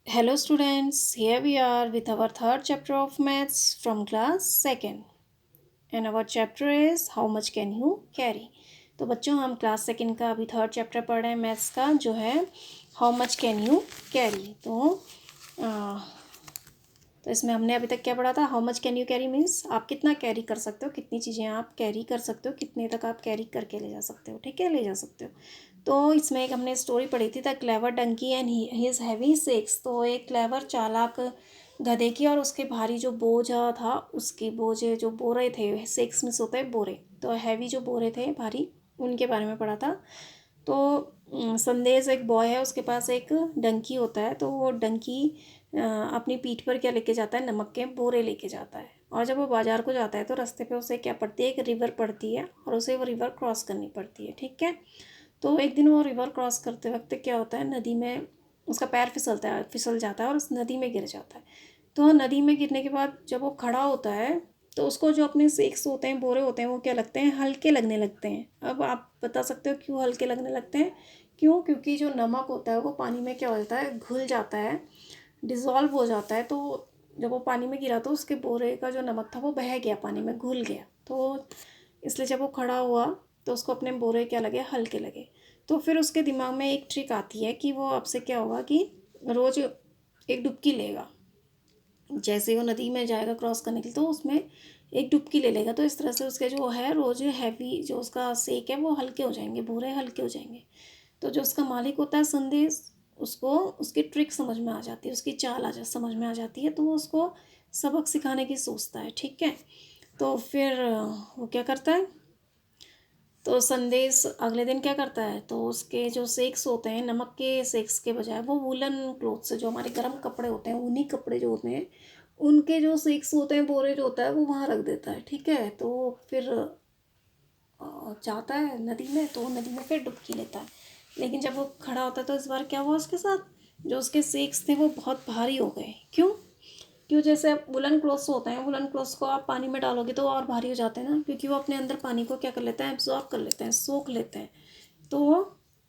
Hello students, here we are with our third chapter of maths from class second and our chapter is how much can you carry। तो बच्चों हम class second का अभी third chapter पढ़ रहे हैं maths का जो है how much can you carry. तो इसमें हमने अभी तक क्या पढ़ा था, how much can you carry means आप कितना कैरी कर सकते हो, कितनी चीज़ें आप कैरी कर सकते हो, कितने तक आप कैरी करके ले जा सकते हो, ठीक है, ले जा सकते हो। तो इसमें एक हमने स्टोरी पढ़ी थी the clever donkey and his heavy sacks. तो एक क्लेवर चालाक गधे की और उसके भारी जो बोझा था, उसके बोझे जो बोरे थे, सेक्स मिस होते हैं बोरे, तो हैवी जो बोरे थे भारी, उनके बारे में पढ़ा था। तो संदेश एक बॉय है, उसके पास एक डंकी होता है। तो वो डंकी अपनी पीठ पर क्या लेके जाता है, नमक के बोरे लेके जाता है। और जब वो बाजार को जाता है तो रास्ते पे उसे क्या पड़ती है, एक रिवर पड़ती है और उसे वो रिवर क्रॉस करनी पड़ती है, ठीक है। तो एक दिन वो रिवर क्रॉस करते वक्त क्या होता है, नदी में उसका पैर फिसल जाता है और उस नदी में गिर जाता है। तो नदी में गिरने के बाद जब वो खड़ा होता है तो उसको जो अपने सेक्स होते हैं, बोरे होते हैं, वो क्या लगते हैं, हल्के लगने लगते हैं। अब आप बता सकते हो क्यों हल्के लगने लगते हैं? क्यों? क्योंकि जो नमक होता है वो पानी में क्या हो जाता है, घुल जाता है, डिज़ोल्व हो जाता है। तो जब वो पानी में गिरा तो उसके बोरे का जो नमक था वो बह गया, पानी में घुल गया। तो इसलिए जब वो खड़ा हुआ तो उसको अपने बोरे क्या लगे, हल्के लगे। तो फिर उसके दिमाग में एक ट्रिक आती है कि वो अब से क्या होगा कि रोज़ एक डुबकी लेगा। जैसे वो नदी में जाएगा क्रॉस करने के लिए तो उसमें एक डुबकी ले लेगा। तो इस तरह से उसके जो है रोज़ हैवी जो उसका सेक है वो हल्के हो जाएंगे, बोरे हल्के हो जाएंगे। तो जो उसका मालिक होता है संदेश, उसको उसकी ट्रिक समझ में आ जाती है, उसकी चाल समझ में आ जाती है। तो वो उसको सबक सिखाने की सोचता है, ठीक है। तो फिर वो क्या करता है, तो संदेश अगले दिन क्या करता है, तो उसके जो सेक्स होते हैं, नमक के सेक्स के बजाय वो वुलन क्लोथ से, जो हमारे गर्म कपड़े होते हैं, ऊनी कपड़े जो होते हैं, उनके जो सेक्स होते हैं, बोरे जो होता है, वो वहाँ रख देता है, ठीक है। तो फिर जाता है नदी में, तो नदी में फिर डुबकी लेता है। लेकिन जब वो खड़ा होता है तो इस बार क्या हुआ उसके साथ, जो उसके सेक्स थे वो बहुत भारी हो गए। क्यों? क्यों? जैसे अब वुलन क्लॉथ्स होते हैं, वुलन क्लॉथ्स को आप पानी में डालोगे तो और भारी हो जाते हैं ना, क्योंकि वो अपने अंदर पानी को क्या कर लेते हैं, एब्जॉर्ब कर लेते हैं, सोख लेते हैं। तो वो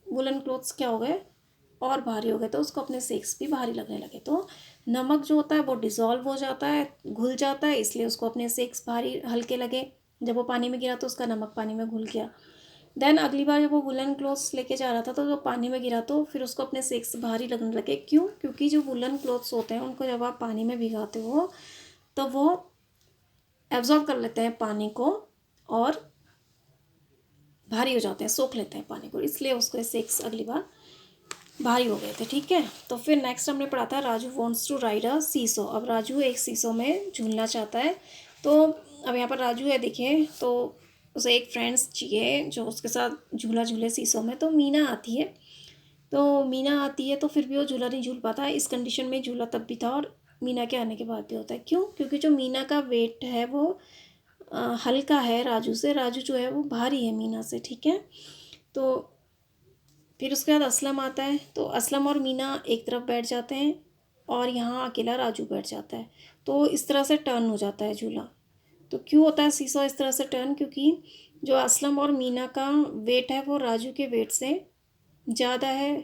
वुलन क्लॉथ्स क्या हो गए, और भारी हो गए। तो उसको अपने सेक्स भी भारी लगने लगे। तो नमक जो होता है वो डिज़ोल्व हो जाता है, घुल जाता है, इसलिए उसको अपने सेक्स भारी हल्के लगे। जब वो पानी में गिरा तो उसका नमक पानी में घुल गया। देन अगली बार जब वो वुलन क्लॉथ्स लेके जा रहा था तो जब पानी में गिरा तो फिर उसको अपने सेक्स भारी लगने लगे। क्यों? क्योंकि जो वुलन क्लॉथ्स होते हैं उनको जब आप पानी में भिगाते हो तो वो एब्जॉर्ब कर लेते हैं पानी को और भारी हो जाते हैं, सोख लेते हैं पानी को, इसलिए उसको सेक्स अगली बार भारी हो गए थे, ठीक है। तो फिर नेक्स्ट हमने पढ़ा था Raju wants to ride a seesaw. अब राजू एक सीसो में झूलना चाहता है। तो अब यहाँ पर राजू है, देखिए, तो उसे एक फ्रेंड्स चाहिए जो उसके साथ झूला झूले सीसो में। तो मीना आती है, तो मीना आती है तो फिर भी वो झूला नहीं झूल पाता। इस कंडीशन में झूला तब भी था और मीना के आने के बाद भी होता है। क्यों? क्योंकि जो मीना का वेट है वो हल्का है राजू से, राजू जो है वो भारी है मीना से, ठीक है। तो फिर उसके बाद असलम आता है, तो असलम और मीना एक तरफ बैठ जाते हैं और यहाँ अकेला राजू बैठ जाता है। तो इस तरह से टर्न हो जाता है झूला। तो क्यों होता है सीसॉ इस तरह से टर्न? क्योंकि जो असलम और मीना का वेट है वो राजू के वेट से ज़्यादा है,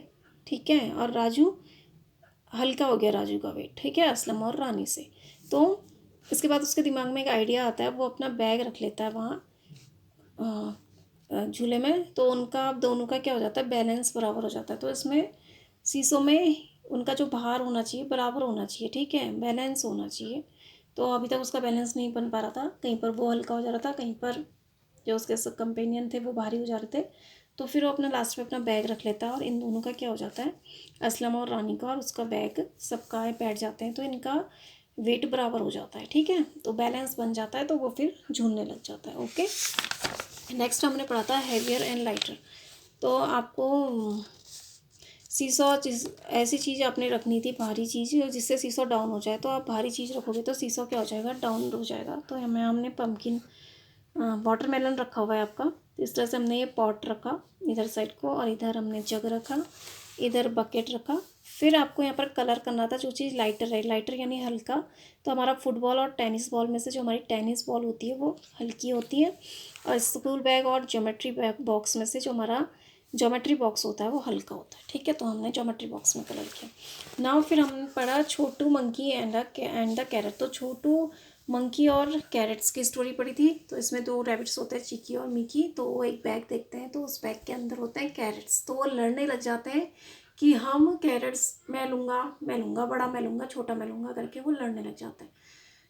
ठीक है, और राजू हल्का हो गया, राजू का वेट, ठीक है, असलम और रानी से। तो इसके बाद उसके दिमाग में एक आइडिया आता है, वो अपना बैग रख लेता है वहाँ झूले में। तो उनका दोनों का क्या हो जाता है, बैलेंस बराबर हो जाता है। तो इसमें शीशों में उनका जो भार होना चाहिए बराबर होना चाहिए, ठीक है, बैलेंस होना चाहिए। तो अभी तक उसका बैलेंस नहीं बन पा रहा था, कहीं पर वो हल्का हो जा रहा था, कहीं पर जो उसके सब कंपेनियन थे वो भारी हो जा रहे थे। तो फिर वो अपना लास्ट में अपना बैग रख लेता है और इन दोनों का क्या हो जाता है, असलम और रानी का और उसका बैग सबका बैठ जाते हैं। तो इनका वेट बराबर हो जाता है, ठीक है, तो बैलेंस बन जाता है। तो वो फिर झूलने लग जाता है। ओके, नेक्स्ट हमने पढ़ा था हैवियर एंड लाइटर। तो आपको सीसॉ चीज़, ऐसी चीज़ आपने रखनी थी, भारी चीज़ जिससे सीसॉ डाउन हो जाए। तो आप भारी चीज़ रखोगे तो सीसॉ क्या हो जाएगा, डाउन हो जाएगा। तो हमें हमने पम्पकिन वाटरमेलन रखा हुआ है आपका। तो इस तरह से हमने ये पॉट रखा इधर साइड को और इधर हमने जग रखा, इधर बकेट रखा। फिर आपको यहाँ पर कलर करना था, जो चीज़ लाइटर है, लाइटर यानी हल्का। तो हमारा फुटबॉल और टेनिस बॉल में से जो हमारी टेनिस बॉल होती है वो हल्की होती है, और स्कूल बैग और ज्योमेट्री बैग बॉक्स में से जो हमारा ज्योमेट्री बॉक्स होता है वो हल्का होता है, ठीक है। तो हमने ज्योमेट्री बॉक्स में कलर किया। नाउ फिर हमने पढ़ा छोटू मंकी एंड द कैरेट। तो छोटू मंकी और कैरेट्स की स्टोरी पढ़ी थी। तो इसमें दो रैबिट्स होते हैं, चिकी और मिकी। तो वो एक बैग देखते हैं, तो उस बैग के अंदर होते हैं कैरेट्स। तो वो लड़ने लग जाते हैं कि हम कैरेट्स, मैं लूँगा बड़ा, मैं लूँगा छोटा, मैं लूँगा करके वो लड़ने लग जाते हैं।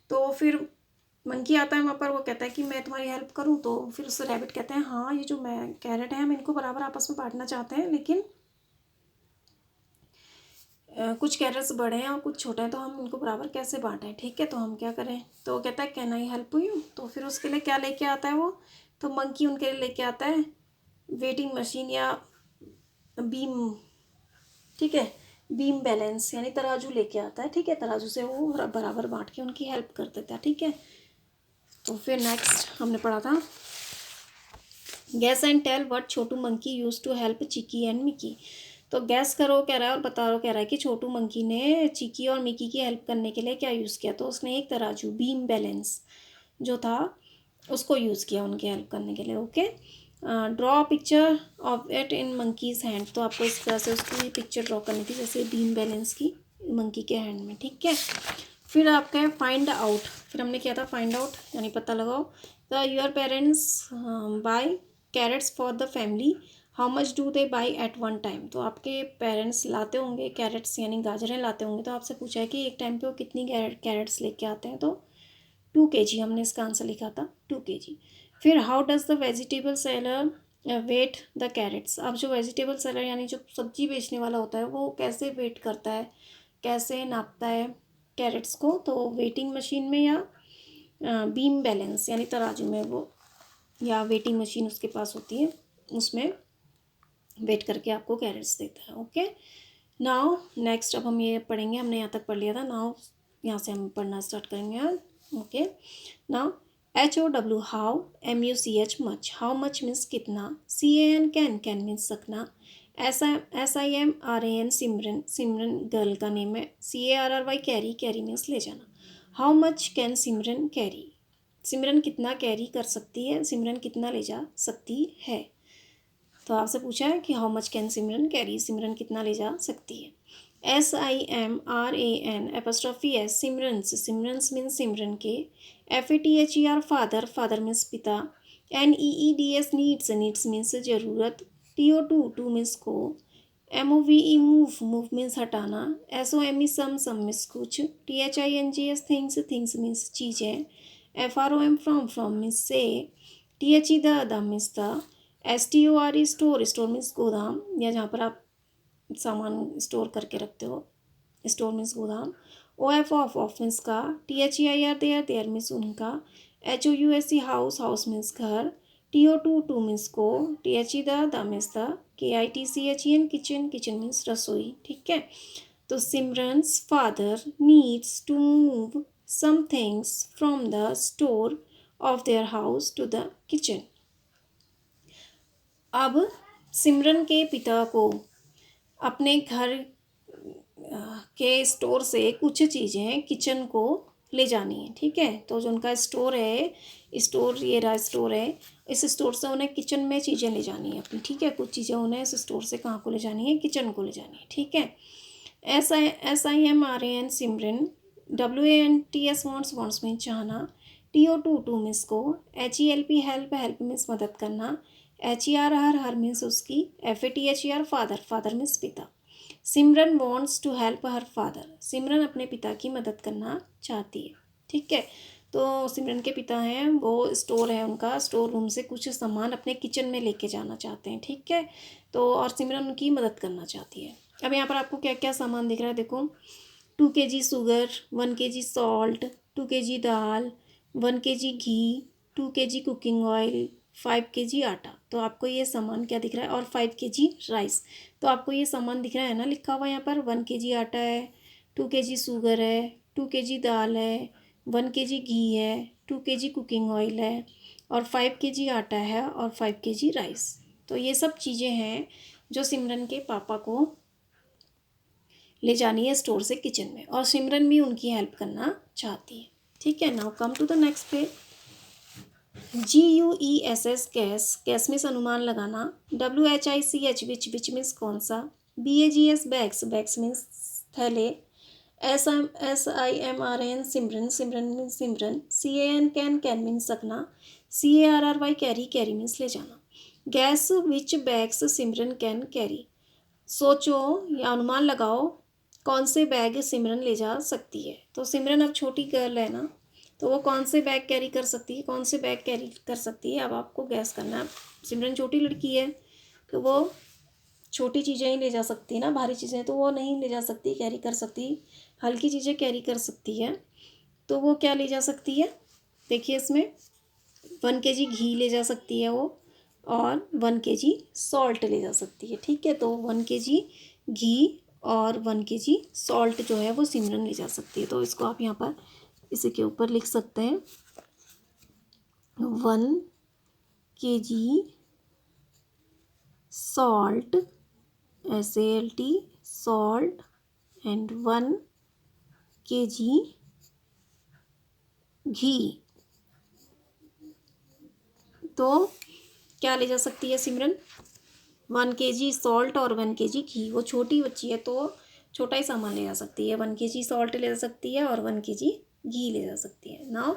तो फिर मंकी आता है वहाँ पर, वो कहता है कि मैं तुम्हारी हेल्प करूँ। तो फिर उससे रैबिट कहते हैं हाँ, ये जो मैं कैरेट है हम इनको बराबर आपस में बांटना चाहते हैं, लेकिन कुछ कैरेट्स बड़े हैं और कुछ छोटे हैं, तो हम इनको बराबर कैसे बांटें, ठीक है, तो हम क्या करें। तो वो कहता है कैन आई हेल्प यू। तो फिर उसके लिए क्या लेके आता है वो, तो मंकी उनके लिए लेके आता है वेटिंग मशीन या बीम, ठीक है, बीम बैलेंस यानी तराजू लेके आता है, ठीक है। तराजू से वो बराबर बांट के उनकी हेल्प कर देता है, ठीक है। तो फिर नेक्स्ट हमने पढ़ा था guess and tell what Chhotu monkey use to help Chikki and Mikki. तो गैस करो कह रहा है और बताओ कह रहा है कि छोटू मंकी ने चिकी और मिकी की हेल्प करने के लिए क्या यूज़ किया। तो उसने एक तराजू बीम बैलेंस जो था उसको यूज़ किया उनकी हेल्प करने के लिए। Okay, draw picture of it in monkeys hand. तो आपको इस तरह से उसकी पिक्चर ड्रॉ करनी थी, जैसे बीम बैलेंस की मंकी के हैंड में, ठीक है। फिर आपका है फाइंड आउट। फिर हमने किया था फाइंड आउट यानी पता लगाओ। The your parents buy carrots for the family, how much do they buy at one time. तो आपके पेरेंट्स लाते होंगे कैरेट्स यानी गाजरें लाते होंगे। तो आपसे पूछा है कि एक टाइम पे वो कितनी कैरेट्स लेके आते हैं। तो 2 kg हमने इसका आंसर लिखा था 2 kg। फिर how does the vegetable seller weigh the carrots. अब जो वेजिटेबल सेलर यानी जो सब्जी बेचने वाला होता है वो कैसे वेट करता है, कैसे नापता है कैरेट्स को। तो वेटिंग मशीन में या बीम बैलेंस यानी तराजू में वो, या वेटिंग मशीन उसके पास होती है उसमें वेट करके आपको कैरेट्स देता है। ओके, नाउ नेक्स्ट अब हम ये पढ़ेंगे, हमने यहाँ तक पढ़ लिया था। नाउ यहाँ से हम पढ़ना स्टार्ट करेंगे। Okay, now HOW how, MUCH much. How much means कितना, CAN कैन मीन्स सकना, SIMRAN सिमरन, सिमरन गर्ल का नेम है, CARRY कैरी मीन्स ले जाना। How much can Simran carry, Simran कितना कैरी कर सकती है, सिमरन कितना ले जा सकती है। तो आपसे पूछा है कि how much can Simran carry, Simran कितना ले जा सकती है। SIMRAN apostrophe S Simran's, Simran's means Simran के। FATHER फादर, फादर मीन्स पिता। NEEDS नीड्स, नीड्स मीन्स ज़रूरत। TO टू मीन्स को। MOVE मूव, मूव मीन्स हटाना। SOME सम मीन्स कुछ। THINGS थिंग्स, थिंग्स मीन्स चीज़ें। FROM फ्रॉम मीन्स से। THE the means the. STORE store, store means गोदाम या जहाँ पर आप सामान स्टोर करके रखते हो, स्टोर मीन्स गोदाम। OF ऑफ मीन्स का। THEIR देयर मीन्स उनका। HOUSE हाउस, हाउस मीन्स घर। TO टू मीन्स को। THE the means the. KITCHEN kitchen, kitchen means रसोई, ठीक है। तो Simran's father needs to move some things from the store of their house to the kitchen. अब सिमरन के पिता को अपने घर के स्टोर से कुछ चीज़ें किचन को ले जानी है, ठीक है। तो जो उनका स्टोर है, स्टोर ये रहा स्टोर है, इस स्टोर से उन्हें किचन में चीज़ें ले जानी है अपनी, ठीक है। कुछ चीज़ें उन्हें इस स्टोर से कहाँ को ले जानी है, किचन को ले जानी है, ठीक है। SIMRAN Simran. WANTS wants means चाहना। TO टू मीन्स को। HELP हेल्प, हेल्प मीन्स मदद करना। HER हर मीन्स उसकी। FATHER फादर, फादर मीन्स पिता। Simran wants to help her father, Simran अपने पिता की मदद करना चाहती है, ठीक है। तो सिमरन के पिता हैं, वो स्टोर है उनका, स्टोर रूम से कुछ सामान अपने किचन में लेके जाना चाहते हैं, ठीक है। तो और सिमरन उनकी मदद करना चाहती है। अब यहाँ पर आपको क्या क्या सामान दिख रहा है, देखो 2 kg sugar, 1 kg salt, 2 kg दाल, 1 kg घी, 2 kg कुकिंग ऑयल, 5 kg आटा। तो आपको ये सामान क्या दिख रहा है, और 5 kg राइस। तो आपको ये सामान दिख रहा है ना लिखा हुआ यहाँ पर, 1 kg आटा है, 2 kg शुगर है, 2 kg दाल है, 1 kg घी है, 2 kg कुकिंग ऑयल है, और 5 kg आटा है, और 5 kg राइस। तो ये सब चीज़ें हैं जो सिमरन के पापा को ले जानी है स्टोर से किचन में, और सिमरन भी उनकी हेल्प करना चाहती है, ठीक है। Now come to the next page. GUESS guess, guess means अनुमान लगाना। WHICH विच मीन्स कौन सा। BAGS बैग्स, बैग्स मीन्स थैले। SIMRAN Simran, Simran means Simran. CAN can means सकना। CARRY कैरी, कैरी मीन्स ले जाना। Guess which bags Simran can carry, सोचो या अनुमान लगाओ कौन से बैग सिमरन ले जा सकती है। तो सिमरन अब छोटी गर्ल है ना, तो वो कौन से बैग कैरी कर सकती है, कौन से बैग कैरी कर सकती है, अब आपको गैस करना है। सिमरन छोटी लड़की है तो वो छोटी चीज़ें ही ले जा सकती है ना, भारी चीज़ें तो वो नहीं ले जा सकती, कैरी कर सकती, हल्की चीज़ें कैरी कर सकती है। तो वो क्या ले जा सकती है, देखिए इसमें 1 kg घी ले जा सकती है वो, और 1 kg सॉल्ट ले जा सकती है। ठीक है, तो 1 kg घी और 1 kg सॉल्ट जो है वो सिमरन ले जा सकती है। तो इसको आप यहाँ पर इसी के ऊपर लिख सकते हैं 1 kg salt, SALT salt and 1 kg घी। तो क्या ले जा सकती है सिमरन, 1 kg सॉल्ट और 1 kg घी। वो छोटी बच्ची है तो छोटा ही सामान ले जा सकती है, 1 kg सॉल्ट ले जा सकती है और 1 kg घी ले जा सकती है। Now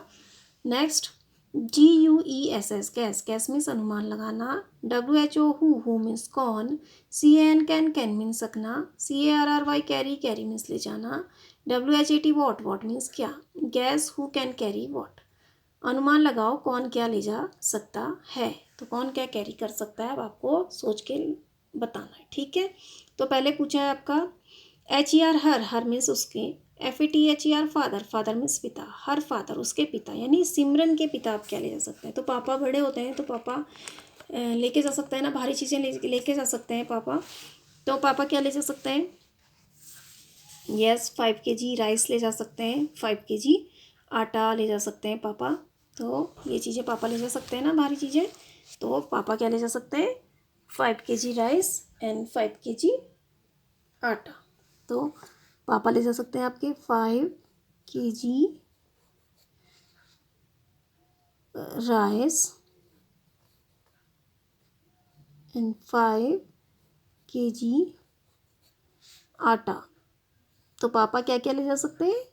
next, GUESS guess, guess means अनुमान लगाना। WHO हु मीन्स कौन। CAN कैन मीन्स सकना। CARRY कैरी, कैरी मीन्स ले जाना। WHAT वॉट मीन्स क्या। Gas who can carry what, अनुमान लगाओ कौन क्या ले जा सकता है। तो कौन क्या कैरी कर सकता है अब आपको सोच के बताना है। ठीक है, तो पहले पूछा है आपका HER हर मीन्स उसके। FATHER फादर, फादर मीन्स पिता, हर फादर उसके पिता, यानी सिमरन के पिता आप क्या ले जा सकते हैं। तो पापा बड़े होते हैं तो पापा लेके जा सकते हैं ना, भारी चीज़ें लेके जा सकते हैं पापा। तो पापा क्या ले जा सकते हैं, यस 5 kg राइस ले जा सकते हैं, 5 kg आटा ले जा सकते हैं पापा। तो ये चीज़ें पापा ले जा सकते हैं ना, भारी चीज़ें। तो पापा क्या ले जा सकते हैं, 5 kg राइस एंड 5 kg आटा। तो पापा ले जा सकते हैं आपके 5 kg राइस एंड 5 kg आटा। तो पापा क्या क्या ले जा सकते हैं,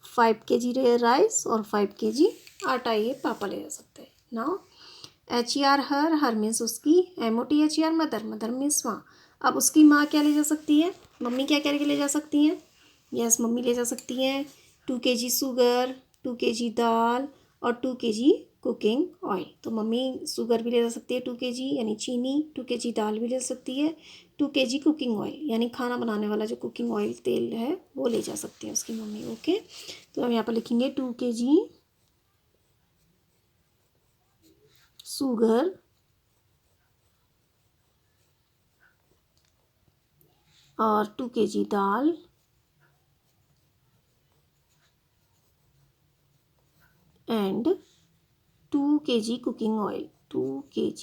5 kg राइस और 5 kg आटा, ये पापा ले जा सकते हैं। नाउ HER हर मीन्स उसकी। MOTHER मदर, मदर मीन्स माँ। अब उसकी माँ क्या ले जा सकती है, मम्मी क्या क्या ले जा सकती हैं, यस मम्मी ले जा सकती हैं 2 kg शुगर, 2 kg दाल और 2 kg कुकिंग ऑयल। तो मम्मी शुगर भी ले जा सकती है 2 kg यानी चीनी, 2 kg दाल भी ले सकती है, 2 kg कुकिंग ऑयल यानी खाना बनाने वाला जो कुकिंग ऑयल तेल है वो ले जा सकती है उसकी मम्मी। ओके, तो हम यहाँ पर लिखेंगे 2 kg शुगर और 2 kg dal and 2 kg cooking oil, 2 kg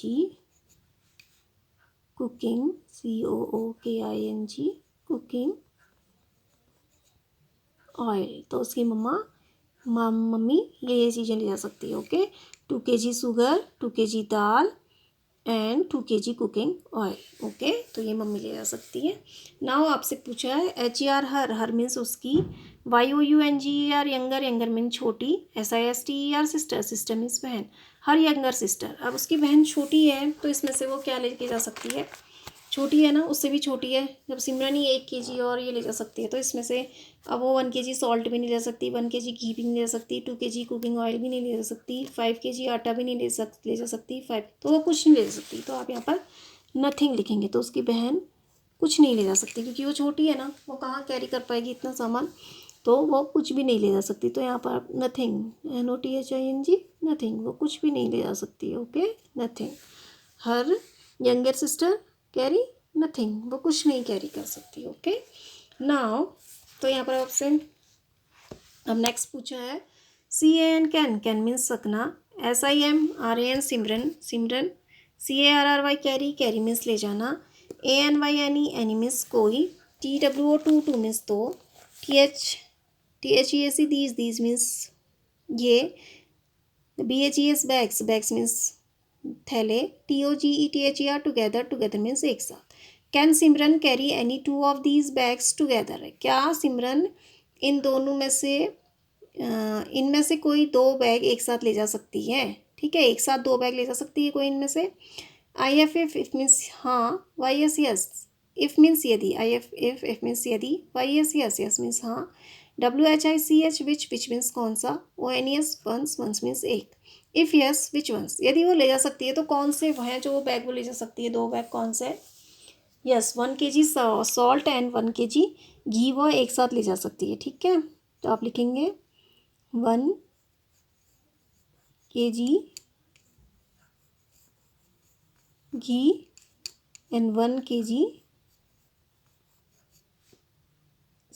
cooking COOKING cooking oil. तो उसकी मम्मी ये चीज़ें ले जा सकती है। Okay, 2 kg sugar, 2 kg dal and 2 kg cooking oil. Okay, तो ये मम्मी ले जा सकती है। नाउ आपसे पूछा है HER हर मीन्स उसकी। YOUNGER यंगर, यंगर मीन छोटी। SISTER सिस्टर, सिस्टर मीन्स बहन, हर यंगर सिस्टर। अब उसकी बहन छोटी है तो इसमें से वो क्या लेके जा सकती है, छोटी है ना, उससे भी छोटी है। जब सिमरन ही 1 kg और ये ले जा सकती है तो इसमें से अब वो 1 kg सॉल्ट भी नहीं ले सकती, 1 kg घी भी नहीं ले सकती, 2 kg कुकिंग ऑयल भी नहीं ले सकती, 5 kg आटा भी नहीं ले जा सकती, 5 तो वो कुछ नहीं ले सकती। तो आप यहाँ पर नथिंग लिखेंगे। तो उसकी बहन कुछ नहीं ले जा सकती क्योंकि वो छोटी है ना, वो कहाँ कैरी कर पाएगी इतना सामान, तो वो कुछ भी नहीं ले जा सकती। तो यहाँ पर आप नथिंग, NOTHING नथिंग, वो कुछ भी नहीं ले जा सकती। Okay, nothing. Her younger sister carry nothing, वो कुछ नहीं कैरी कर सकती। ओके, नाउ तो यहाँ पर आपसे अब नेक्स्ट पूछा है CAN कैन मीन्स सकना। SIMRAN सिमरन, सिमरन। CARRY कैरी, कैरी मीन्स ले जाना। ANY एनी मीन्स कोई। TWO टू मीन्स तो। THEAC दीज, दीज मीन्स ये। BHES bags, bags means थैले. TOGETHER together, together means एक साथ. Can Simran carry any two of these bags together. क्या सिमरन इन दोनों में से इनमें से कोई दो बैग एक साथ ले जा सकती है. ठीक है, एक साथ दो बैग ले जा सकती है कोई इनमें से. IF इफ मीन्स हाँ. YS यस इफ मीन्स यदि. IF इफ मीन्स यदि. YS यस यस मीन्स हाँ. WHICH विच मीन्स कौन सा. ONES वंस वंस मीन्स एक. If yes which ones. यदि वो ले जा सकती है तो कौन से वो हैं जो बैग वो ले जा सकती है. दो बैग कौन से. Yes 1 kg salt and 1 kg घी वो एक साथ ले जा सकती है. ठीक है, तो आप लिखेंगे 1 kg घी एंड 1 kg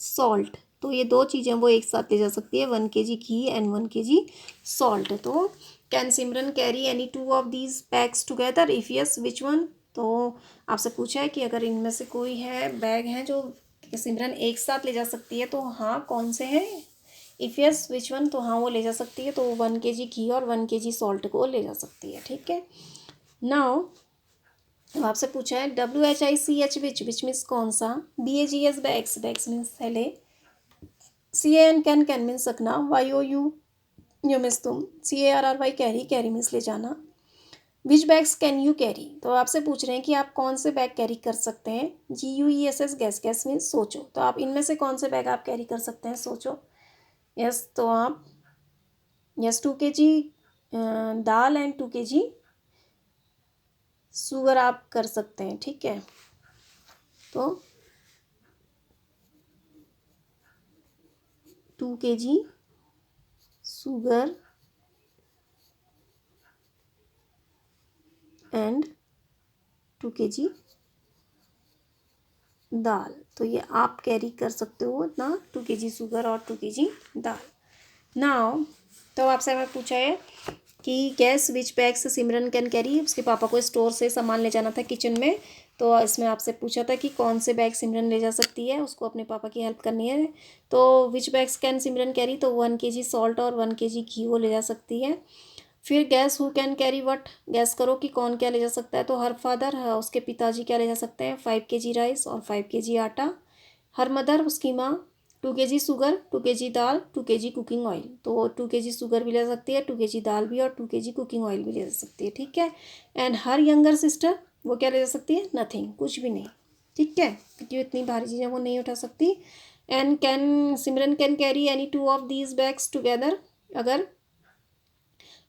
सॉल्ट. तो ये दो चीज़ें वो एक साथ ले जा सकती है. 1 kg घी एंड 1 kg सॉल्ट. तो can Simran carry any two of these bags together. If yes which one. तो आपसे पूछा है कि अगर इनमें से कोई है बैग हैं जो सिमरन एक साथ ले जा सकती है तो हाँ कौन से हैं. If yes which one. तो हाँ वो ले जा सकती है. तो 1 kg घी और 1 kg सॉल्ट को ले जा सकती है. ठीक है. नाउ तो आपसे पूछा है WHICH विच मीन्स कौन सा. BAGS बैग्स, बैग्स मीन्स थैले. CAN कैन मीन्स सकना. YOU यू मीन्स तुम. CARRY कैरी, कैरी मीन्स ले जाना. विच बैग्स कैन यू कैरी. तो आपसे पूछ रहे हैं कि आप कौन से बैग कैरी कर सकते हैं. GUESS गैस, गैस मीन्स सोचो. तो आप इनमें से कौन से बैग आप कैरी कर सकते हैं, सोचो. यस तो आप yes 2 kg dal and 2 kg sugar आप कर सकते हैं. ठीक है, तो 2 kg शुगर एंड 2 kg दाल. तो ये आप कैरी कर सकते हो ना, 2 kg शुगर और 2 kg दाल. नाउ तो आपसे हमें पूछा है कि gas which bags Simran can carry. उसके पापा को स्टोर से सामान ले जाना था किचन में. तो इसमें आपसे पूछा था कि कौन से बैग सिमरन ले जा सकती है, उसको अपने पापा की हेल्प करनी है. तो विच बैग्स कैन सिमरन कैरी. तो 1 kg सॉल्ट और 1 kg घी वो ले जा सकती है. फिर gas who can carry what. Gas करो कि कौन क्या ले जा सकता है. तो हर फादर उसके पिताजी क्या ले जा सकते हैं. 5 kg राइस और 5 kg आटा. हर मदर उसकी माँ 2 kg शुगर, 2 kg दाल, 2 kg कुकिंग ऑयल. तो 2 kg शुगर भी ले सकती है, 2 kg दाल भी और 2 kg कुकिंग ऑयल भी ले जा सकती है. ठीक है. एंड हर यंगर सिस्टर वो क्या ले जा सकती है. नथिंग, कुछ भी नहीं. ठीक है, क्योंकि इतनी भारी चीज़ें वो नहीं उठा सकती. And can Simran can carry any two of these bags together. अगर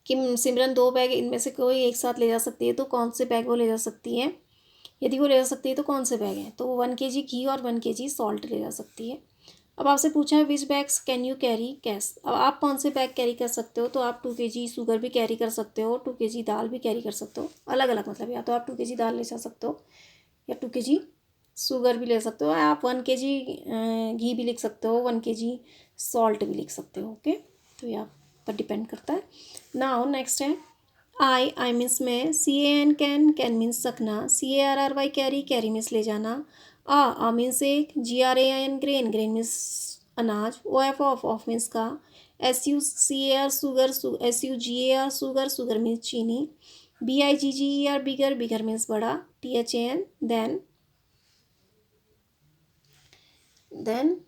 कि सिमरन दो बैग इनमें से कोई एक साथ ले जा सकती है तो कौन से बैग वो ले जा सकती है. यदि वो ले जा सकती है तो कौन से बैग हैं. तो 1 kg घी और 1 kg सॉल्ट ले जा सकती है. अब आपसे पूछा है which bags can you carry cash. अब आप कौन से बैग कैरी कर सकते हो. तो आप 2 kg शुगर भी कैरी कर सकते हो, 2 kg दाल भी कैरी कर सकते हो. अलग अलग मतलब, या तो आप 2 kg दाल ले जा सकते हो या 2 kg शुगर भी ले सकते हो. आप 1 kg घी भी लिख सकते हो, 1 kg सॉल्ट भी लिख सकते हो. ओके, तो ये आप पर डिपेंड करता है. नाउ नेक्स्ट है आई मीन्स में. CAN कैन मीन्स सकना. CARRY कैरी, कैरी मीन्स ले जाना. आ मीन्स एक. GRAIN ग्रेन, ग्रेन मीन्स अनाज. OF ऑफ मीन्स का. SUCAR sugar, SUGAR sugar, sugar means चीनी. BIGGER बिगर, बिगर मीन्स बड़ा. THAN देन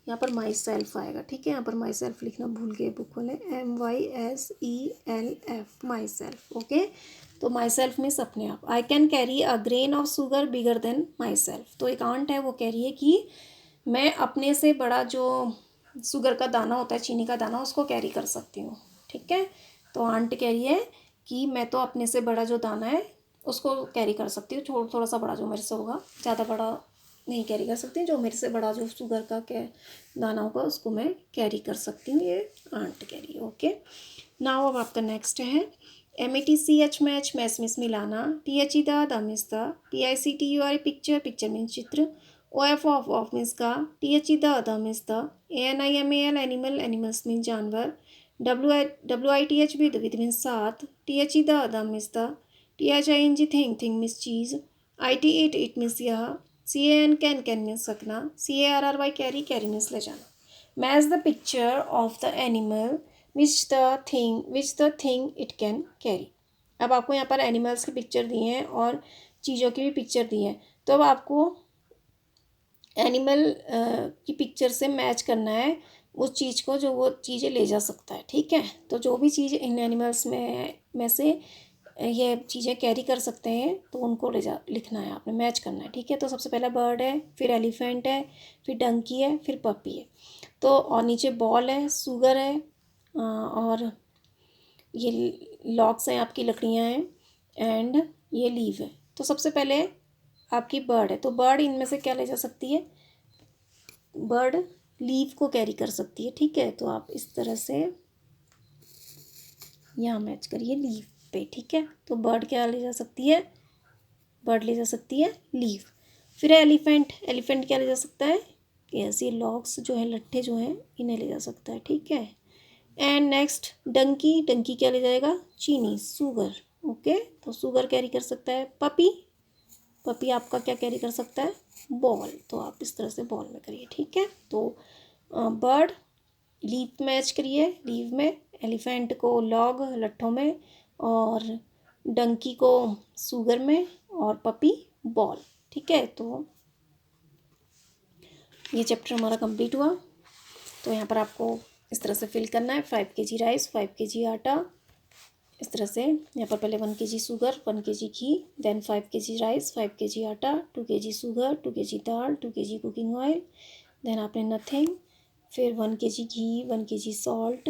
यहाँ पर माई सेल्फ आएगा. ठीक है, यहाँ पर माई सेल्फ लिखना भूल गए बुक वाले. MYSELF my self. ओके, तो माई सेल्फ मीन्स अपने आप. I can carry a grain of sugar bigger than my self. तो एक आंट है वो कह रही है कि मैं अपने से बड़ा जो शुगर का दाना होता है, चीनी का दाना, उसको कैरी कर सकती हूँ. ठीक है, तो आंट कह रही है कि मैं तो अपने से बड़ा जो दाना है उसको कैरी कर सकती हूँ. थोड़ा सा बड़ा जो मेरे से होगा, ज़्यादा बड़ा नहीं कैरी कर सकती. जो मेरे से बड़ा जो शुगर का दाना होगा उसको मैं कैरी कर सकती हूँ. ये आंट कैरी. ओके, नाउ अब आपका नेक्स्ट है METCH मैच, मैच मीन्स मिलाना. THE the means the. PICTUR picture, picture means चित्र. OF ऑफ मीन्स का. THE the means the. ANIMAL animal, animals means जानवर. WITH विद मीन्स साथ. THE the means the. THING thing means cheese. IT it means यह. CAN can means सकना. CARRY carry, carry means ले जाना. Match the picture of the animal which the thing it can carry. अब आपको यहाँ पर animals की picture दी हैं और चीज़ों की भी पिक्चर दी है, तो अब आपको एनिमल की पिक्चर से मैच करना है उस चीज़ को जो वो चीज़ें ले जा सकता है। ठीक है, तो जो भी चीज़ इन एनिमल्स में से ये चीज़ें कैरी कर सकते हैं तो उनको लिखना है आपने, मैच करना है। ठीक है, तो सबसे पहला बर्ड है, फिर एलिफेंट है, फिर डंकी है, फिर पपी है। तो और नीचे बॉल है, सुगर है, और ये लॉक्स हैं, आपकी लकड़ियाँ हैं, एंड ये लीव है। तो सबसे पहले आपकी बर्ड है, तो बर्ड इनमें से क्या ले जा सकती है? बर्ड लीव को कैरी कर सकती है। ठीक है, तो आप इस तरह से यहाँ मैच करिए लीव पे। ठीक है, तो बर्ड क्या ले जा सकती है? बर्ड ले जा सकती है लीव। फिर एलिफेंट, एलिफेंट क्या ले जा सकता है? ऐसे लॉग्स जो है, लट्ठे जो हैं, इन्हें ले जा सकता है। ठीक है, एंड नेक्स्ट डंकी, डंकी क्या ले जाएगा? चीनी, शुगर। ओके, तो शुगर कैरी कर सकता है। पपी, पपी आपका क्या कैरी कर सकता है? बॉल। तो आप इस तरह से बॉल में करिए। ठीक है, तो बर्ड लीफ मैच करिए, लीव में, एलिफेंट को लॉग, लट्ठों में, और डंकी को शुगर में, और पपी बॉल। ठीक है, तो ये चैप्टर हमारा कंप्लीट हुआ। तो यहाँ पर आपको इस तरह से फिल करना है। 5 kg राइस, 5 kg आटा, इस तरह से। यहाँ पर पहले 1 kg शुगर, 1 kg घी, देन 5 kg राइस, 5 kg आटा, 2 kg शुगर, 2 kg दाल, 2 kg कुकिंग ऑयल, देन आपने नथिंग, फिर 1 kg घी, 1 kg salt,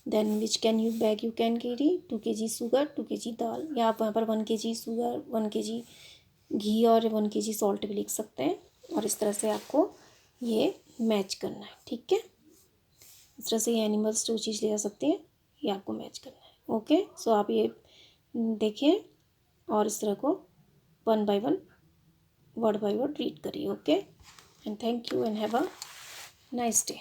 then which can you bag you can carry, 2 kg sugar, 2 kg दाल, या आप यहाँ पर 1 kg शुगर, 1 kg घी और 1 kg सॉल्ट भी लिख सकते हैं। और इस तरह से आपको ये मैच करना है। ठीक है, इस तरह से ये एनिमल्स जो चीज़ ले जा सकते हैं ये आपको मैच करना है। ओके, सो आप ये देखिए और इस तरह को 1 by 1 word by word read करिए। Okay, and thank you and have a nice day.